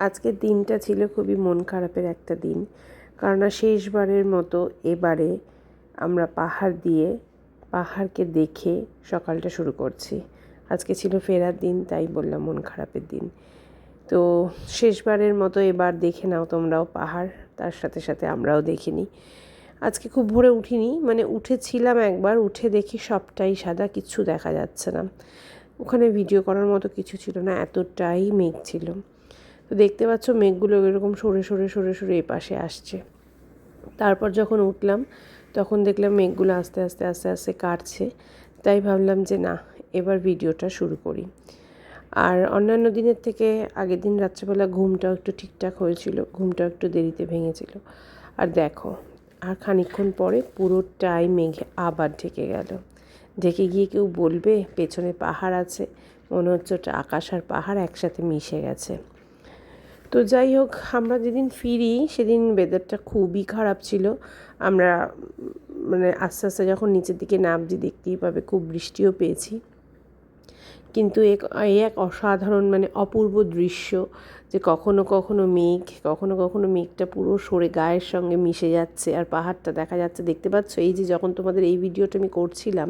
আজকের দিনটা ছিল খুবই মন খারাপের একটা দিন, কেননা শেষবারের মতো এবারে আমরা পাহাড়কে দেখে সকালটা শুরু করছি। আজকে ছিল ফেরার দিন, তাই বললাম মন খারাপের দিন। তো শেষবারের মতো এবার দেখে নাও তোমরাও পাহাড়, তার সাথে সাথে আমরাও দেখিনি। আজকে খুব ভোরে উঠিনি, মানে উঠেছিলাম একবার, উঠে দেখি সবটাই সাদা, কিচ্ছু দেখা যাচ্ছে না। ওখানে ভিডিও করার মতো কিছু ছিল না, এতটাই মেঘ ছিল। তো দেখতে পাচ্ছ মেঘগুলো এরকম সরে সরে সরে সরে এপাশে আসছে। তারপর যখন উঠলাম তখন দেখলাম মেঘগুলো আস্তে আস্তে আস্তে আস্তে কাটছে। তাই ভাবলাম যে না, এবার ভিডিওটা শুরু করি। আর অন্যান্য দিনের থেকে আগের দিন রাত্রেবেলা ঘুমটাও একটু ঠিকঠাক হয়েছিল, ঘুমটাও একটু দেরিতে ভেঙেছিল। আর দেখো, আর খানিকক্ষণ পরে পুরোটাই মেঘে আবার ঢেকে গেল। ঢেকে গিয়ে কেউ বলবে পেছনে পাহাড় আছে, মনে হচ্ছে ওটা আকাশ আর পাহাড় একসাথে মিশে গেছে। তো যাই হোক, আমরা যেদিন ফিরি সেদিন ওয়েদারটা খুবই খারাপ ছিল। আমরা মানে আস্তে আস্তে যখন নিচের দিকে নামছি দেখতেই পাবে খুব বৃষ্টিও পেয়েছি। কিন্তু এক অসাধারণ মানে অপূর্ব দৃশ্য, যে কখনো কখনো মেঘ, কখনো কখনো মেঘটা পুরো সরে গায়ের সঙ্গে মিশে যাচ্ছে আর পাহাড়টা দেখা যাচ্ছে। দেখতে পাচ্ছ, এই যে যখন তোমাদের এই ভিডিওটা আমি করছিলাম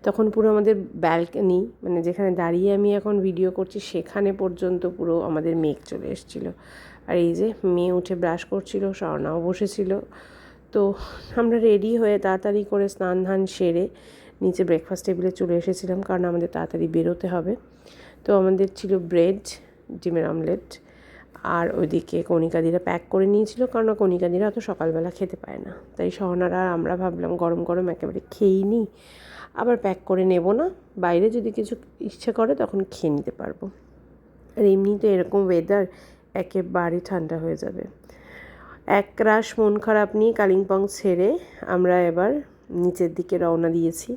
তখন পুরো আমাদের ব্যালকনি, মানে যেখানে দাঁড়িয়ে আমি এখন ভিডিও করছি সেখানে পর্যন্ত পুরো আমাদের মেঘ চলে এসেছিলো। আর এই যে মেয়ে উঠে ব্রাশ করছিল, স্বর্ণাও বসেছিল। তো আমরা রেডি হয়ে তাড়াতাড়ি করে স্নান ধান সেরে নিচে ব্রেকফাস্ট টেবিলে চলে এসেছিলাম, কারণ আমাদের তাড়াতাড়ি বেরোতে হবে। তো আমাদের ছিল ব্রেড, ডিমের অমলেট, আর ওইদিকে কণিকাদিরা প্যাক করে নিয়েছিল, কারণ কণিকাদিরা অত সকালবেলা খেতে পায় না। তাই সহনারা আর আমরা ভাবলাম গরম গরম একেবারে খেয়েই নিই, আবার প্যাক করে নেব না, বাইরে যদি কিছু ইচ্ছে করে তখন খেয়ে নিতে পারবো। আর এমনিতে এরকম ওয়েদার একেবারে ঠান্ডা হয়ে যাবে। একরাশ মন খারাপ নিয়ে কালিম্পং ছেড়ে আমরা এবার নিচের দিকে রওনা দিয়েছি।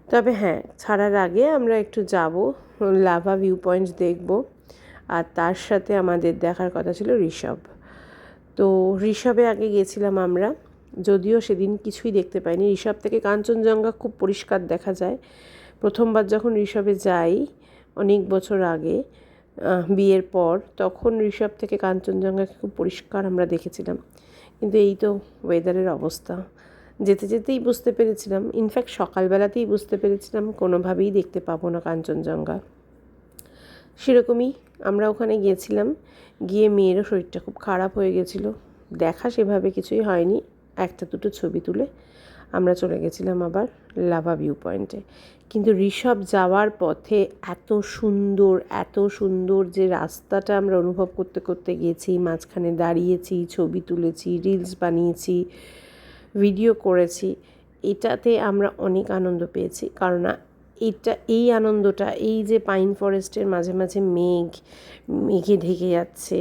তবে হ্যাঁ, ছাড়ার আগে আমরা একটু যাব, লাভা ভিউ পয়েন্ট দেখব, আর তার সাথে আমাদের দেখার কথা ছিল ঋষভ। তো ঋষভে আগে গিয়েছিলাম আমরা, যদিও সেদিন কিছুই দেখতে পাইনি। ঋষভ থেকে কাঞ্চনজঙ্ঘা খুব পরিষ্কার দেখা যায়। প্রথমবার যখন ঋষভে যাই অনেক বছর আগে, বিয়ের পর, তখন ঋষভ থেকে কাঞ্চনজঙ্ঘাকে খুব পরিষ্কার আমরা দেখেছিলাম। কিন্তু এই তো ওয়েদারের অবস্থা, যেতে যেতেই বুঝতে পেরেছিলাম, ইনফ্যাক্ট সকালবেলাতেই বুঝতে পেরেছিলাম কোনোভাবেই দেখতে পাবো না কাঞ্চনজঙ্ঘা। সেরকমই আমরা ওখানে গিয়েছিলাম, গিয়ে মেয়েরও শরীরটা খুব খারাপ হয়ে গেছিলো। দেখা সেভাবে কিছুই হয়নি, একটা দুটো ছবি তুলে আমরা চলে গেছিলাম আবার লাভা ভিউ পয়েন্টে। কিন্তু ঋষভ যাওয়ার পথে এত সুন্দর যে রাস্তাটা আমরা অনুভব করতে করতে গেছি, মাঝখানে দাঁড়িয়েছি, ছবি তুলেছি, রিলস বানিয়েছি, ভিডিও করেছি, এটাতে আমরা অনেক আনন্দ পেয়েছি। কারণ এই আনন্দটা, এই যে পাইন ফরেস্টের মাঝে মাঝে মেঘে ঢেকে যাচ্ছে,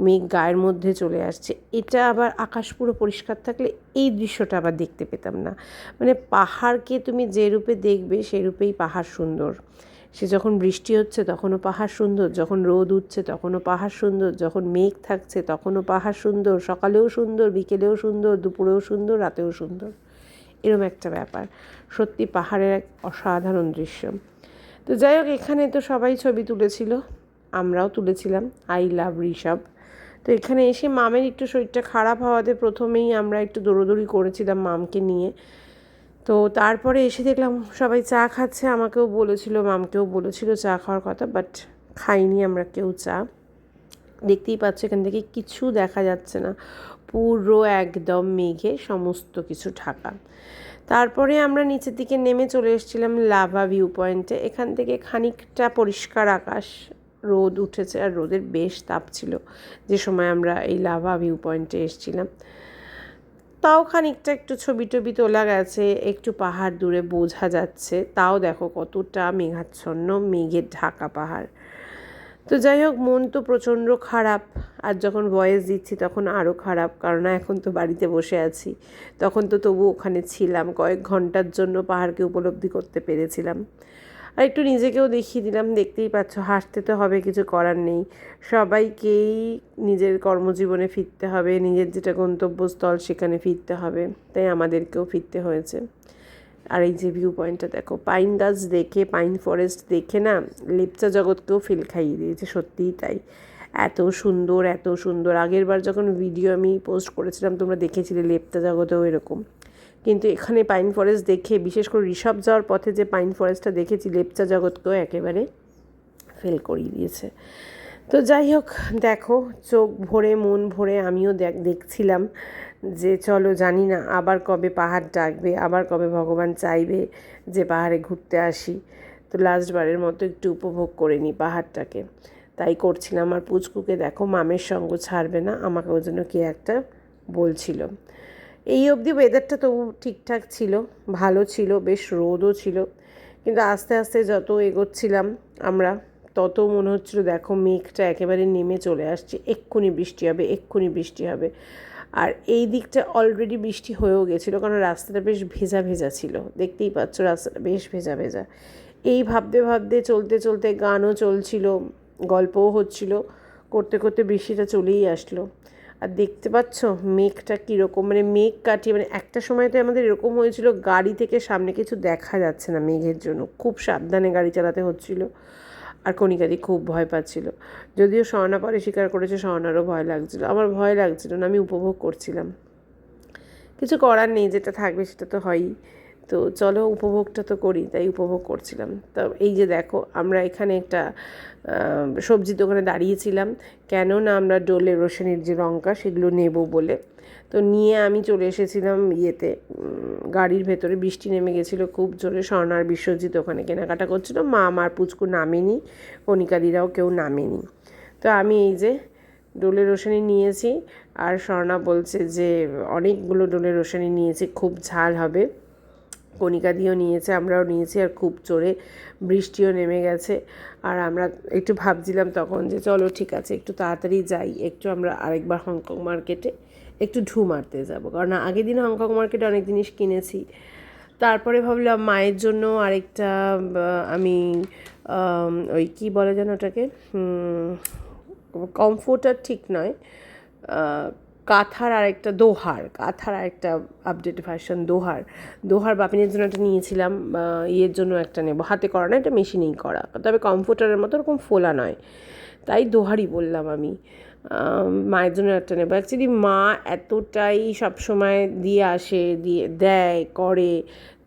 মেঘ গায়ের মধ্যে চলে আসছে, এটা আবার আকাশ পুরো পরিষ্কার থাকলে এই দৃশ্যটা আবার দেখতে পেতাম না। মানে পাহাড়কে তুমি যে রূপে দেখবে সেই রূপেই পাহাড় সুন্দর। সে যখন বৃষ্টি হচ্ছে তখনও পাহাড় সুন্দর, যখন রোদ উঠছে তখনও পাহাড় সুন্দর, যখন মেঘ থাকছে তখনও পাহাড় সুন্দর, সকালেও সুন্দর, বিকেলেও সুন্দর, দুপুরেও সুন্দর, রাতেও সুন্দর। এরম একটা ব্যাপার, সত্যি পাহাড়ের এক অসাধারণ দৃশ্য। তো যাই হোক, এখানে তো সবাই ছবি তুলেছিল, আমরাও তুলেছিলাম, আই লাভ ঋষভ। তো এখানে এসে মামের একটু শরীরটা খারাপ হওয়াতে প্রথমেই আমরা একটু দৌড়োদৌড়ি করেছিলাম মামকে নিয়ে। তো তারপরে এসে দেখলাম সবাই চা খাচ্ছে, আমাকেও বলেছিল, মামকেও বলেছিল চা খাওয়ার কথা, বাট খাইনি আমরা কেউ চা। দেখতেই পাচ্ছ এখান থেকে কিছু দেখা যাচ্ছে না, পুরো একদম মেঘে সমস্ত কিছু ঢাকা। তারপরে আমরা নিচের দিকে নেমে চলে এসেছিলাম লাভা ভিউ পয়েন্টে। এখান থেকে খানিকটা পরিষ্কার আকাশ, রোদ উঠেছে, আর রোদের বেশ তাপ ছিল যে সময় আমরা এই লাভা ভিউ পয়েন্টে এসেছিলাম। তাও খানিকটা একটু ছবি টবি তোলা গেছে, একটু পাহাড় দূরে বোঝা যাচ্ছে, তাও দেখো কতটা মেঘাচ্ছন্ন, মেঘের ঢাকা পাহাড়। তো যাই হোক, মন তো প্রচণ্ড খারাপ, আর যখন ভয়েস দিচ্ছি তখন আরও খারাপ, কারণ এখন তো বাড়িতে বসে আছি, তখন তো তবু ওখানে ছিলাম, কয়েক ঘন্টার জন্য পাহাড়কে উপলব্ধি করতে পেরেছিলাম। আর একটু নিজেকেও দেখিয়ে দিলাম, দেখতেই পাচ্ছ, হাসতে তো হবে, কিছু করার নেই, সবাইকেই নিজের কর্মজীবনে ফিরতে হবে, নিজের যেটা গন্তব্যস্থল সেখানে ফিরতে হবে, তাই আমাদেরকেও ফিরতে হয়েছে। আর এই যে ভিউ পয়েন্টটা দেখো, পাইন গাছ দেখে, পাইন ফরেস্ট দেখে না লেপচা জগৎকেও ফিল খাইয়ে দিয়েছে, সত্যিই তাই। এত সুন্দর এত সুন্দর। আগের বার যখন ভিডিও আমি পোস্ট করেছিলাম তোমরা দেখেছিলে লেপ্তা জগতেও এরকম, কিন্তু এখানে পাইন ফরেস্ট দেখে, বিশেষ করে ঋষভ যাওয়ার পথে যে পাইন ফরেস্টটা দেখেছি, লেপচা জগৎকেও একেবারে ফেল করিয়ে দিয়েছে। তো যাই হোক, দেখো চোখ ভরে মন ভরে আমিও দেখছিলাম যে চলো, জানি না আবার কবে পাহাড় ডাকবে, আবার কবে ভগবান চাইবে যে পাহাড়ে ঘুরতে আসি। তো লাস্টবারের মতো একটু উপভোগ করে নিই পাহাড়টাকে, তাই করছিলাম। আর পুচকুকে দেখো মামের সঙ্গ ছাড়বে না, আমাকে ওই জন্য কে একটা বলছিল। এই অবধি ওয়েদারটা তবু ঠিকঠাক ছিল, ভালো ছিল, বেশ রোদও ছিল, কিন্তু আস্তে আস্তে যত এগোচ্ছিলাম আমরা তত মনে হচ্ছিলো দেখো মেঘটা একেবারে নেমে চলে আসছে, এক্ষুনি বৃষ্টি হবে, এক্ষুনি বৃষ্টি হবে। আর এই দিকটা অলরেডি বৃষ্টি হয়েও গেছিলো, কারণ রাস্তাটা বেশ ভেজা ভেজা ছিল, দেখতেই পাচ্ছ রাস্তাটা বেশ ভেজা ভেজা। এই ভাবতে ভাবতে চলতে চলতে গানও চলছিল, গল্পও হচ্ছিল, করতে করতে বৃষ্টিটা চলেই আসলো। আর দেখতে পাচ্ছ মেঘটা কীরকম, মানে মেঘ কাটিয়ে, মানে একটা সময় তো আমাদের এরকম হয়েছিল গাড়ি থেকে সামনে কিছু দেখা যাচ্ছে না মেঘের জন্য, খুব সাবধানে গাড়ি চালাতে হচ্ছিল। আর কণিকাদি খুব ভয় পাচ্ছিল, যদিও স্বর্ণা পরে স্বীকার করেছে স্বর্ণারও ভয় লাগছিল, আমার ভয় লাগছিল না, আমি উপভোগ করছিলাম। কিছু করার নেই, যেটা থাকবে সেটা তো হয়ই। তো চলো উপভোগটা তো করি, তাই উপভোগ করছিলাম। তো এই যে দেখো আমরা এখানে একটা সবজির দোকানে দাঁড়িয়েছিলাম, কেননা আমরা ডোলে রোশনির যে লঙ্কা সেগুলো নেব বলে। তো নিয়ে আমি চলে এসেছিলাম ইয়েতে, গাড়ির ভেতরে। বৃষ্টি নেমে গেছিলো খুব জোরে, স্বর্ণার বিশ্বজিৎ ওখানে কেনাকাটা করছিল, মা আমার পুচকু নামেনি, কণিকাদিরাও কেউ নামেনি। তো আমি এই যে ডোলে রোশনি নিয়েছি, আর স্বর্ণা বলছে যে অনেকগুলো ডোলে রোশনি নিয়েছি, খুব ঝাল হবে। কণিকাদিও নিয়েছে, আমরাও নিয়েছি, আর খুব জোরে বৃষ্টিও নেমে গেছে। আর আমরা একটু ভাবছিলাম তখন যে চলো ঠিক আছে একটু তাড়াতাড়ি যাই, একটু আমরা আরেকবার হংকং মার্কেটে একটু ঢু মারতে যাব, কারণ আগের দিন হংকং মার্কেটে অনেক জিনিস কিনেছি। তারপরে ভাবলাম মায়ের জন্য আরেকটা আমি ওই কী বলে যেন ওটাকে, কমফোর্টার ঠিক নয়, কাঁথার আরেকটা কাঁথার আরেকটা আপডেট ভার্সন দোহার বাপিনের জন্য একটা নিয়েছিলাম, ইয়ের জন্য একটা নেব, হাতে করা না, এটা মেশিনেই করা, তবে কমফোর্টারের মতো ওরকম ফোলা নয়, তাই দোহারই বললাম আমি। মায়ের জন্য একটা নেবো। অ্যাকচুয়ালি মা এতটাই সবসময় দিয়ে আসে, দিয়ে দেয় করে,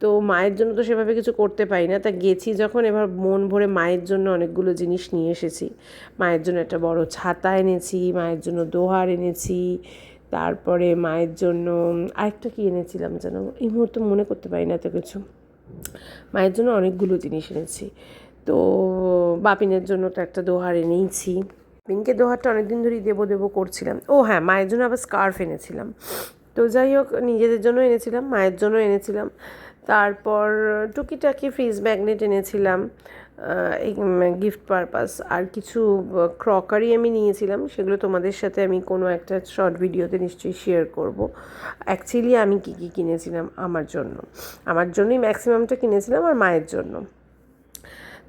তো মায়ের জন্য তো সেভাবে কিছু করতে পারি না। তা গেছি যখন, এবার মন ভরে মায়ের জন্য অনেকগুলো জিনিস নিয়ে এসেছি। মায়ের জন্য একটা বড় ছাতা এনেছি, মায়ের জন্য দোহার এনেছি, তারপরে মায়ের জন্য আরেকটা কী এনেছিলাম যেন, এই মুহূর্তে মনে করতে পারি না এত কিছু। মায়ের জন্য অনেকগুলো জিনিস এনেছি। তো বাপিনের জন্য তো একটা দোহার এনেইছি, পিঙ্কের দোহারটা অনেকদিন ধরেই দেবো করছিলাম। ও হ্যাঁ, মায়ের জন্য আবার স্কার্ফ এনেছিলাম। তো যাই হোক, নিজেদের জন্য এনেছিলাম, মায়ের জন্য এনেছিলাম, তারপর টুকিটাকি ফ্রিজ ম্যাগনেট এনেছিলাম এই গিফট পারপাস, আর কিছু ক্রকারি আমি নিয়েছিলাম, সেগুলো তোমাদের সাথে আমি কোনো একটা শর্ট ভিডিওতে নিশ্চয়ই শেয়ার করব। অ্যাকচুয়ালি আমি কী কী কিনেছিলাম আমার জন্যই ম্যাক্সিমামটা কিনেছিলাম, আর মায়ের জন্য।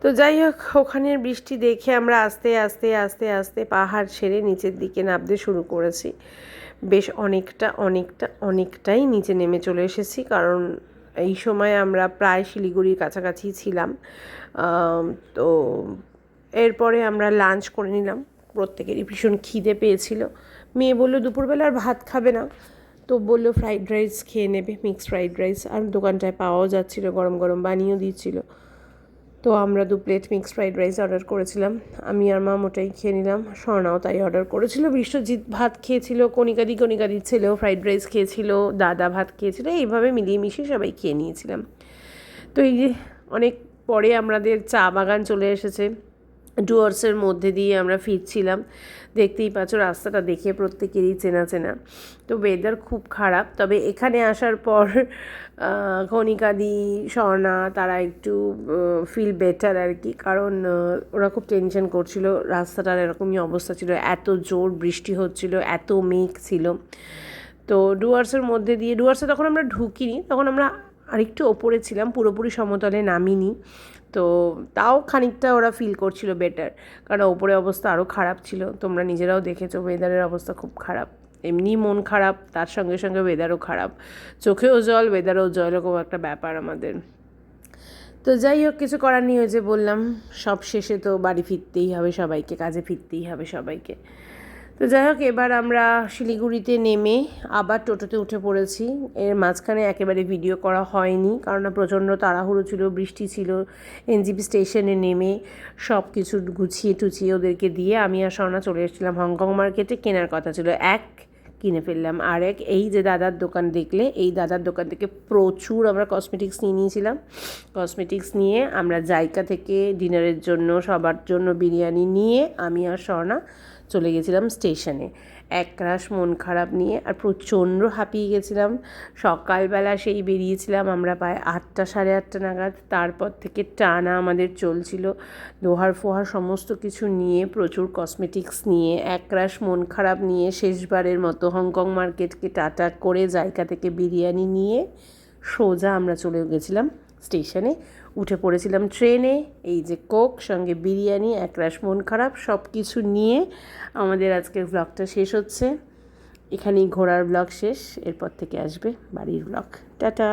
তো যাই হোক, ওখানের বৃষ্টি দেখে আমরা আস্তে আস্তে আস্তে আস্তে পাহাড় ছেড়ে নিচের দিকে নামতে শুরু করেছি। বেশ অনেকটাই নিচে নেমে চলে এসেছি, কারণ এই সময় আমরা প্রায় শিলিগুড়ির কাছাকাছি ছিলাম। তো এরপরে আমরা লাঞ্চ করে নিলাম, প্রত্যেকেরই ভীষণ খিদে পেয়েছিল। মেয়ে বললো দুপুরবেলা আর ভাত খাবে না, তো বললো ফ্রাইড রাইস খেয়ে নেবে, মিক্সড ফ্রাইড রাইস, আর দোকানটায় পাওয়াও যাচ্ছিলো, গরম গরম বানিয়েও দিচ্ছিল। তো আমরা 2 plate mixed fried rice order করেছিলাম, আমি আর মা ওটাই খেয়ে নিলাম, স্বর্ণাও তাই অর্ডার করেছিল। বিশ্বজিৎ ভাত খেয়েছিল, কণিকাদির ছেলেও ফ্রাইড রাইস খেয়েছিল, দাদা ভাত খেয়েছিল, এইভাবে মিলিয়ে মিশিয়ে সবাই খেয়ে নিয়েছিলাম। তো এই যে অনেক পরে আমাদের চা বাগান চলে এসেছে, ডুয়ার্সের মধ্যে দিয়ে আমরা ফিরছিলাম, দেখতেই পাচ্ছ রাস্তাটা দেখে প্রত্যেকেরই চেনা চেনা। তো ওয়েদার খুব খারাপ, তবে এখানে আসার পর কণিকাদি, স্বর্ণা তারা একটু ফিল বেটার আর কি, কারণ ওরা খুব টেনশন করছিল, রাস্তাটার এরকমই অবস্থা ছিল, এত জোর বৃষ্টি হচ্ছিল, এত মেঘ ছিল। তো ডুয়ার্সের মধ্যে দিয়ে, ডুয়ার্সে তখন আমরা ঢুকিনি, তখন আমরা আরেকটু ওপরে ছিলাম, পুরোপুরি সমতলে নামিনি। তো তাও খানিকটা ওরা ফিল করছিল বেটার, কারণ ওপরে অবস্থা আরও খারাপ ছিল, তোমরা নিজেরাও দেখেছো ওয়েদারের অবস্থা খুব খারাপ, এমনি মন খারাপ, তার সঙ্গে সঙ্গে ওয়েদারও খারাপ, চোখেও জল ওয়েদারও জল, এরকম একটা ব্যাপার আমাদের। তো যাই হোক, কিছু করার নেই, ওই যে বললাম সব শেষে তো বাড়ি ফিরতেই হবে সবাইকে, কাজে ফিরতেই হবে সবাইকে। তো যাই হোক, এবার আমরা শিলিগুড়িতে নেমে আবার টোটোতে উঠে পড়েছি। এর মাঝখানে একেবারে ভিডিও করা হয়নি, কারণ প্রচণ্ড তাড়াহুড়ো ছিল, বৃষ্টি ছিল। এনজিপি স্টেশনে নেমে সব কিছু গুছিয়ে টুছিয়ে ওদেরকে দিয়ে আমি আর স্বর্ণা চলে এসেছিলাম হংকং মার্কেটে। কেনার কথা ছিল এক, কিনে ফেললাম আর এক। এই যে দাদার দোকান দেখলে, এই দাদার দোকান থেকে প্রচুর আমরা কসমেটিক্স নিয়ে নিয়েছিলাম। কসমেটিক্স নিয়ে আমরা জাইকা থেকে ডিনারের জন্য সবার জন্য বিরিয়ানি নিয়ে আমি আর স্বর্ণা চলে গেছিলাম স্টেশনে, একরাশ মন খারাপ নিয়ে, আর প্রচণ্ড হাঁপিয়ে গেছিলাম। সকালবেলা সেই বেরিয়েছিলাম আমরা প্রায় 8টা 8:30 নাগাদ। তারপর থেকে টানা আমাদের চলছিল লোহার ফোহার সমস্ত কিছু নিয়ে, প্রচুর কসমেটিক্স নিয়ে, একরাশ মন খারাপ নিয়ে, শেষবারের মতো হংকং মার্কেটকে টাটা করে জায়গা থেকে বিরিয়ানি নিয়ে সোজা আমরা চলে গেছিলাম স্টেশনে। উঠে পড়েছিলাম ট্রেনে, এই যে কোক সঙ্গে বিরিয়ানি, একরাশ মন খারাপ, সব কিছু নিয়ে আমাদের আজকের ব্লগটা শেষ হচ্ছে। এখানেই ঘোরার ব্লগ শেষ, এরপর থেকে আসবে বাড়ির ব্লগ। টাটা।